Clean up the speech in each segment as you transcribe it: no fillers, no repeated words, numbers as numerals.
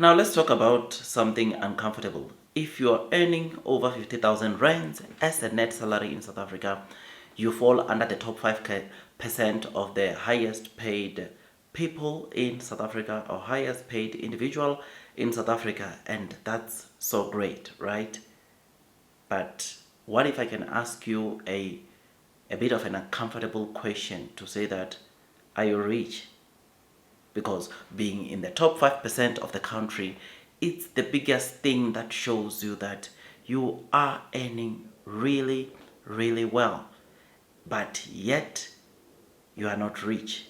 Now let's talk about something uncomfortable. If you are earning over 50,000 rands as a net salary in South Africa, you fall under the top 5% of the highest paid people in South Africa or highest paid individual in South Africa, and that's so great, right? But what if I can ask you a bit of an uncomfortable question to say that, are you rich? Because being in the top 5% of the country, it's the biggest thing that shows you that you are earning really, really well, but yet you are not rich.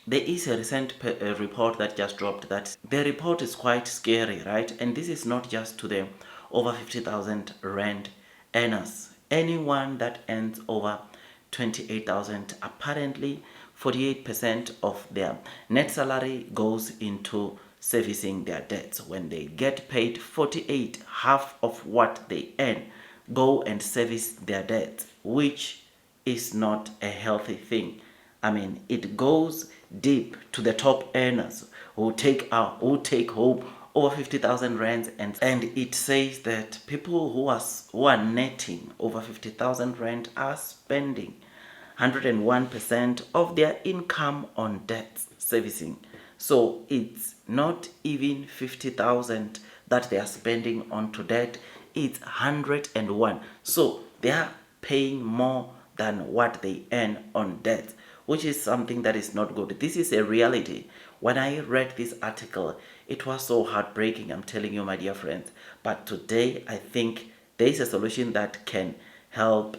There is a recent report that just dropped. That the report is quite scary, right? And this is not just to the over 50,000 rand earners. Anyone that earns over 28,000, apparently 48% of their net salary goes into servicing their debts. When they get paid 48, half of what they earn go and service their debts, which is not a healthy thing. I mean, it goes deep to the top earners who take home over 50,000 rands, and it says that people who are netting over 50,000 rand are spending 101% of their income on debt servicing. So it's not even 50,000 that they are spending onto debt, it's 101. So they are paying more than what they earn on debt, which is something that is not good. This is a reality. When I read this article, it was so heartbreaking, I'm telling you, my dear friends. But today, I think there is a solution that can help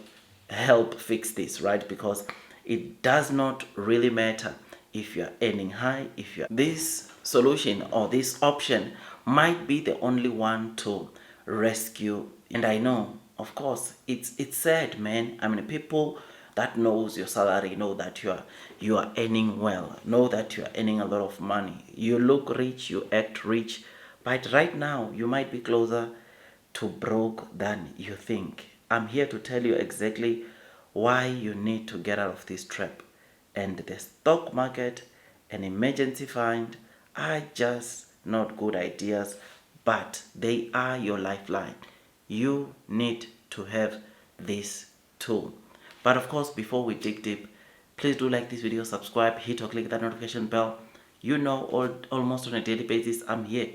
fix this, right? Because it does not really matter if you're earning high, if you're this solution or this option might be the only one to rescue. And I know, of course, it's sad, man. I mean, people that knows your salary know that you are earning well, know that you are earning a lot of money, you look rich, you act rich, but right now you might be closer to broke than you think. I'm here to tell you exactly why you need to get out of this trap. And the stock market and emergency fund are just not good ideas, but they are your lifeline. You need to have this tool. But of course, before we dig deep, please do like this video, subscribe, hit or click that notification bell. You know, almost on a daily basis, I'm here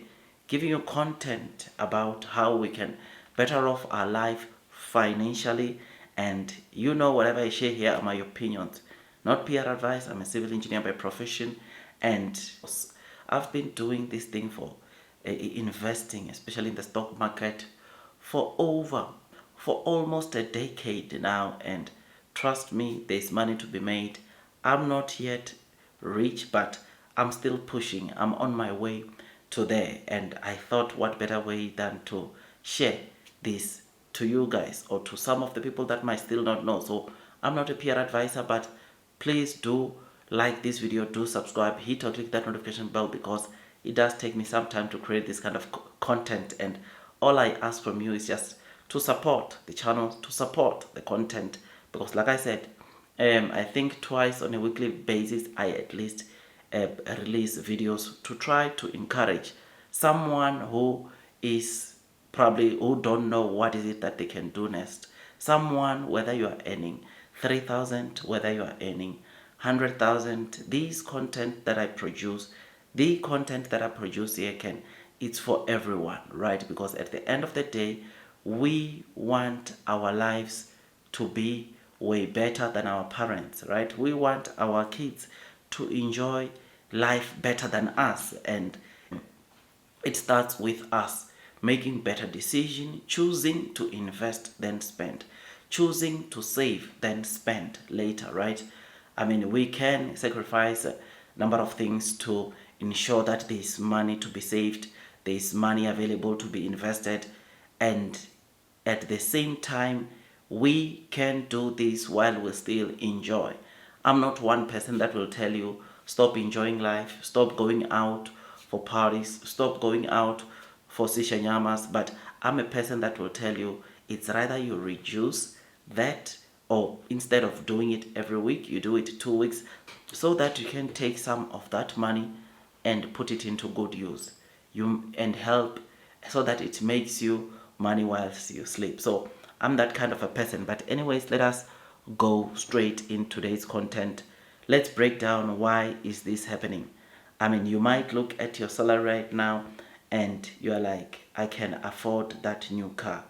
giving you content about how we can better off our life financially. And you know, whatever I share here are my opinions, not peer advice. I'm a civil engineer by profession, and I've been doing this thing for investing, especially in the stock market, for almost a decade now. And trust me, there's money to be made. I'm not yet rich, but I'm still pushing. I'm on my way to there, and I thought, what better way than to share this to you guys or to some of the people that might still not know. So I'm not a peer advisor, but please do like this video, do subscribe, hit or click that notification bell, because it does take me some time to create this kind of content, and all I ask from you is just to support the channel, to support the content, because like I said, I think twice on a weekly basis I at least release videos to try to encourage someone who is probably who don't know what is it that they can do next. Someone, whether you are earning 3,000, whether you are earning 100,000, these content that I produce, the content that I produce here it's for everyone, right? Because at the end of the day, we want our lives to be way better than our parents, right? We want our kids to enjoy life better than us, and it starts with us making better decisions, choosing to invest then spend, choosing to save then spend later, right? I mean, we can sacrifice a number of things to ensure that there's money to be saved, there's money available to be invested, and at the same time, we can do this while we still enjoy. I'm not one person that will tell you stop enjoying life, stop going out for parties, stop going out for shishanyamas, but I'm a person that will tell you it's rather you reduce that, or instead of doing it every week, you do it 2 weeks, so that you can take some of that money and put it into good use. you and help so that it makes you money whilst you sleep. So I'm that kind of a person. But anyways, let us go straight in today's content. Let's break down why is this happening. I mean, you might look at your salary right now and you're like, I can afford that new car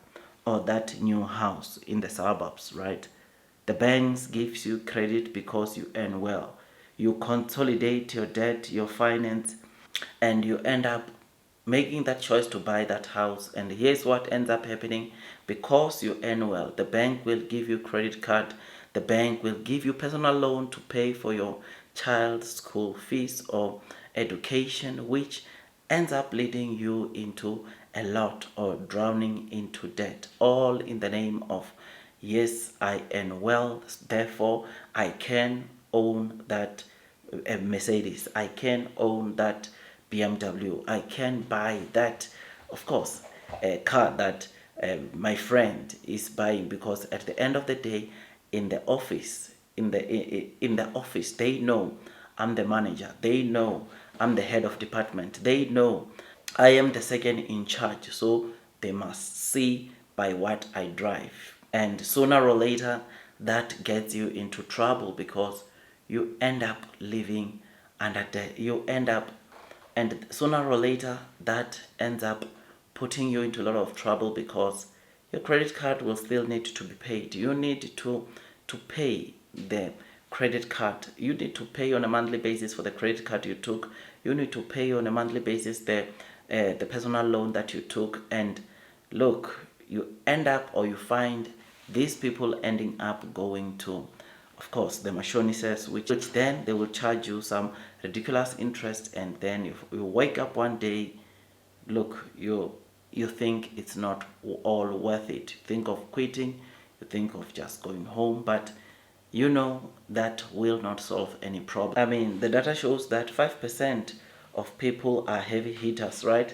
or that new house in the suburbs, right? The banks gives you credit because you earn well. You consolidate your debt, your finance, and you end up making that choice to buy that house. And here's what ends up happening: because you earn well, the bank will give you credit card, the bank will give you personal loan to pay for your child's school fees or education, which ends up leading you into a lot or drowning into debt, all in the name of, yes, I earn well, therefore I can own that Mercedes, I can own that BMW, I can buy that, of course, a car that my friend is buying. Because at the end of the day, in the office, in the office, they know I'm the manager, they know I'm the head of department, they know I am the second in charge, so they must see by what I drive. And sooner or later, that gets you into trouble because you end up living under debt. You end up, and sooner or later, that ends up putting you into a lot of trouble because your credit card will still need to be paid. You need to pay the credit card. You need to pay on a monthly basis for the credit card you took. You need to pay on a monthly basis the personal loan that you took. And look, you end up, or you find these people ending up going to, of course, the machonists, which then they will charge you some ridiculous interest. And then you wake up one day, look, you think it's not all worth it. You think of quitting, you think of just going home, but you know that will not solve any problem. I mean, the data shows that 5% of people are heavy hitters, right?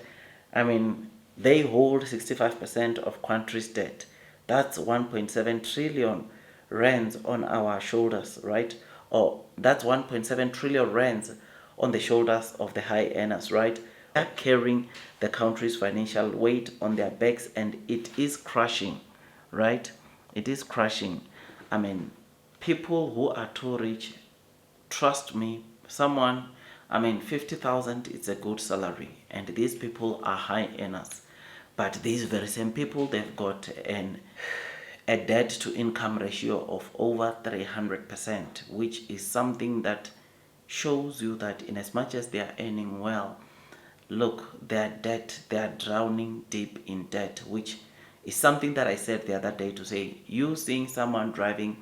I mean, they hold 65% of country's debt. That's 1.7 trillion rands on our shoulders, right? Or that's 1.7 trillion rands on the shoulders of the high earners, right? They're carrying the country's financial weight on their backs, and it is crushing, right? It is crushing. I mean, people who are too rich, trust me, someone, I mean, 50,000 is a good salary, and these people are high earners. But these very same people, they've got a debt to income ratio of over 300%, which is something that shows you that in as much as they are earning well, look, they are drowning deep in debt, which is something that I said the other day, to say, you seeing someone driving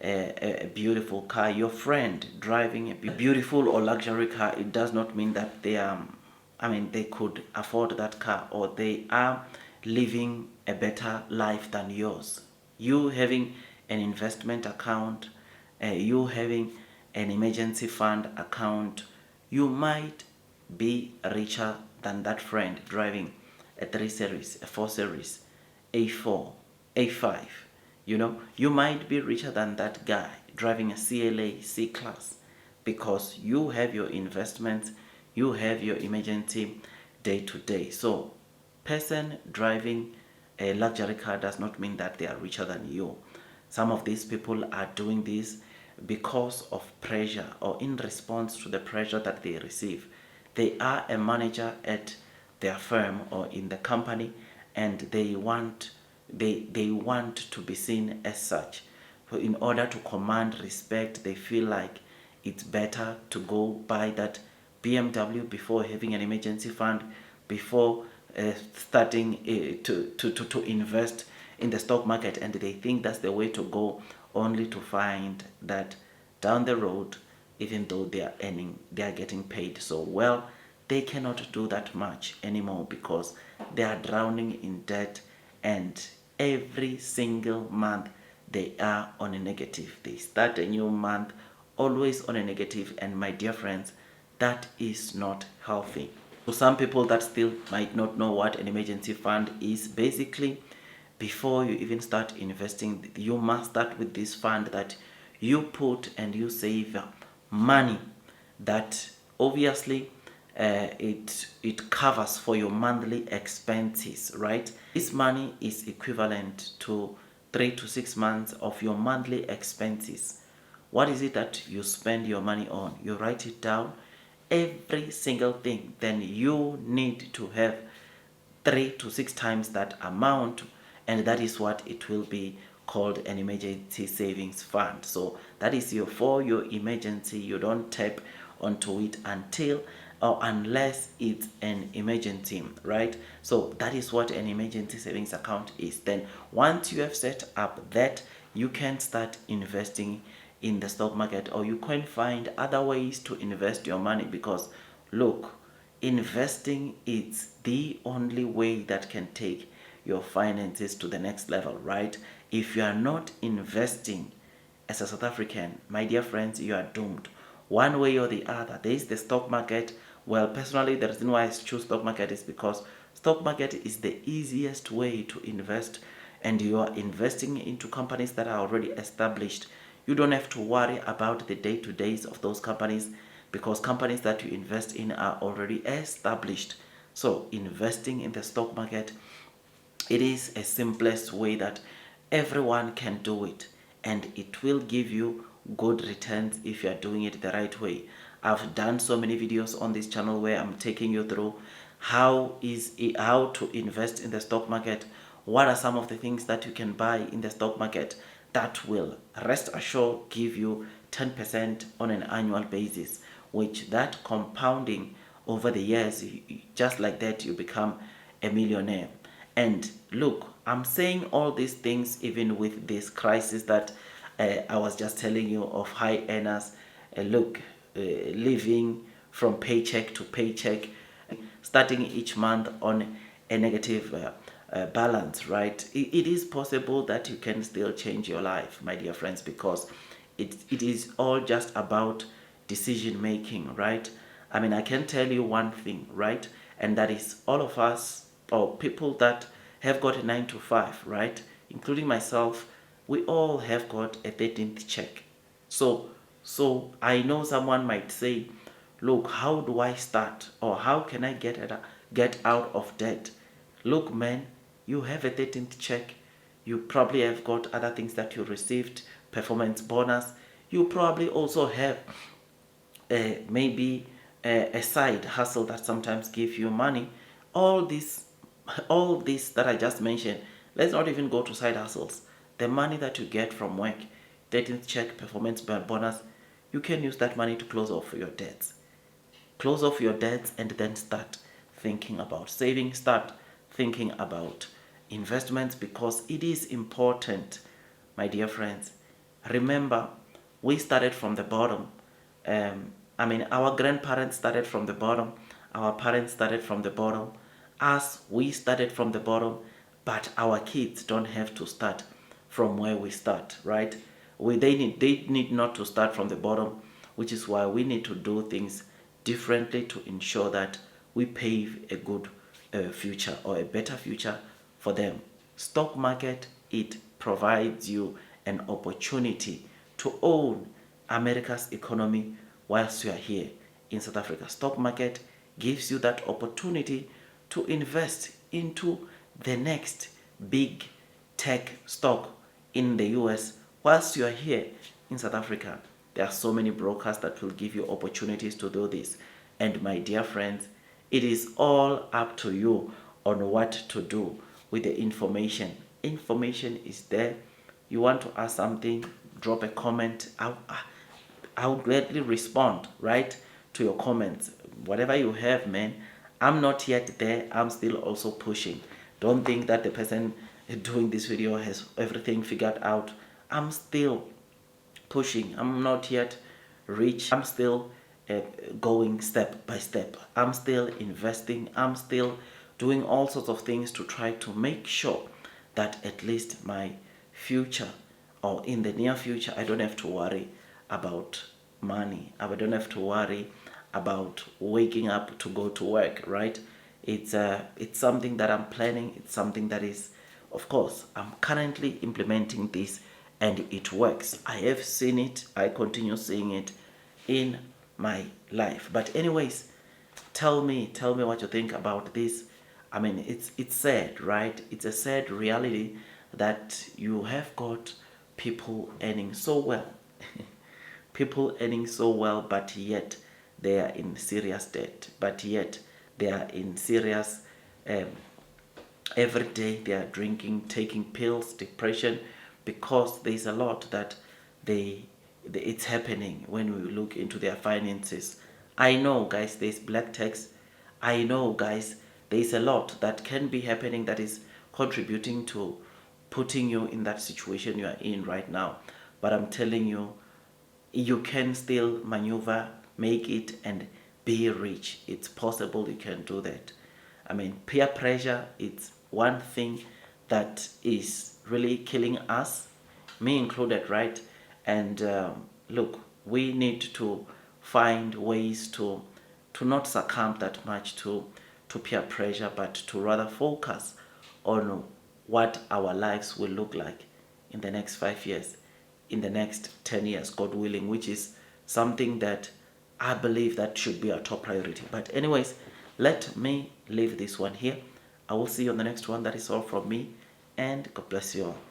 a beautiful car, your friend driving a beautiful or luxury car, it does not mean that they are, I mean, they could afford that car, or they are living a better life than yours. You having an investment account, you having an emergency fund account, you might be richer than that friend driving a 3 Series, a 4 Series, A4, A5. You know, you might be richer than that guy driving a CLA C class, because you have your investments, you have your emergency day to day. So person driving a luxury car does not mean that they are richer than you. Some of these people are doing this because of pressure, or in response to the pressure that they receive. They are a manager at their firm or in the company, and they want to be seen as such. So in order to command respect, they feel like it's better to go buy that BMW before having an emergency fund, before starting to invest in the stock market. And they think that's the way to go, only to find that down the road, even though they are earning, they are getting paid so well, they cannot do that much anymore because they are drowning in debt. And every single month they are on a negative. They start a new month always on a negative, and my dear friends, that is not healthy. So some people that still might not know what an emergency fund is, basically, before you even start investing, you must start with this fund that you put and you save money that obviously it covers for your monthly expenses, right? This money is equivalent to 3 to 6 months of your monthly expenses. What is it that you spend your money on? You write it down, every single thing. Then you need to have 3 to 6 times that amount, and that is what it will be called an emergency savings fund. So that is for your emergency. You don't tap onto it until or unless it's an emergency, right? So that is what an emergency savings account is. Then once you have set up that, you can start investing in the stock market, or you can find other ways to invest your money, because look, investing is the only way that can take your finances to the next level, right? If you are not investing as a South African, my dear friends, you are doomed. One way or the other. There is the stock market. Well, personally, the reason why I choose stock market is because stock market is the easiest way to invest, and you are investing into companies that are already established. You don't have to worry about the day-to-days of those companies, because companies that you invest in are already established. So investing in the stock market, it is a simplest way that everyone can do it, and it will give you good returns if you are doing it the right way. I've done so many videos on this channel where I'm taking you through how to invest in the stock market. What are some of the things that you can buy in the stock market that will, rest assured, give you 10% on an annual basis, which that compounding over the years, just like that, you become a millionaire. And look, I'm saying all these things even with this crisis that I was just telling you of high earners. Living from paycheck to paycheck, starting each month on a negative balance, right? It is possible that you can still change your life, my dear friends, because it is all just about decision making, right? I mean, I can tell you one thing, right? And that is, all of us, or people that have got a 9 to 5, right? Including myself, we all have got a 13th check. So I know someone might say, look, how do I start, or how can I get out of debt? Look, man, you have a 13th check. You probably have got other things that you received, performance bonus. You probably also have maybe a side hustle that sometimes give you money. All this that I just mentioned, let's not even go to side hustles. The money that you get from work, 13th check, performance bonus, you can use that money to close off your debts. Close off your debts, and then start thinking about saving, start thinking about investments, because it is important, my dear friends. Remember, we started from the bottom. I mean, our grandparents started from the bottom, our parents started from the bottom, us, we started from the bottom, but our kids don't have to start from where we start, right? They need not to start from the bottom, which is why we need to do things differently to ensure that we pave a good future, or a better future for them. Stock market, it provides you an opportunity to own America's economy whilst you are here in South Africa. Stock market gives you that opportunity to invest into the next big tech stock in the US whilst you are here in South Africa. There are so many brokers that will give you opportunities to do this. And my dear friends, it is all up to you on what to do with the information. Information is there. You want to ask something, drop a comment. I'll gladly respond, right, to your comments. Whatever you have, man. I'm not yet there. I'm still also pushing. Don't think that the person doing this video has everything figured out. I'm still pushing. I'm not yet rich. I'm still going step by step. I'm still investing. I'm still doing all sorts of things to try to make sure that at least my future, or in the near future, I don't have to worry about money. I don't have to worry about waking up to go to work, right? It's something that I'm planning. It's something that is, of course, I'm currently implementing this, and it works. I have seen it. I continue seeing it in my life. But anyways, Tell me what you think about this. I mean, it's sad, right? It's a sad reality that you have got people earning so well, people earning so well, but yet they are in serious debt, but yet they are in serious um, every day they are drinking, taking pills, depression, because there's a lot that it's happening when we look into their finances. I know, guys, there's black tax. I know, guys, there's a lot that can be happening that is contributing to putting you in that situation you are in right now. But I'm telling you, you can still maneuver, make it, and be rich. It's possible you can do that. I mean, peer pressure, it's one thing that is really killing us, me included, right? And look, we need to find ways to not succumb that much to peer pressure, but to rather focus on what our lives will look like in the next 5 years, in the next 10 years, God willing, which is something that I believe that should be our top priority. But anyways, let me leave this one here. I will see you on the next one. That is all from me, and God bless you all.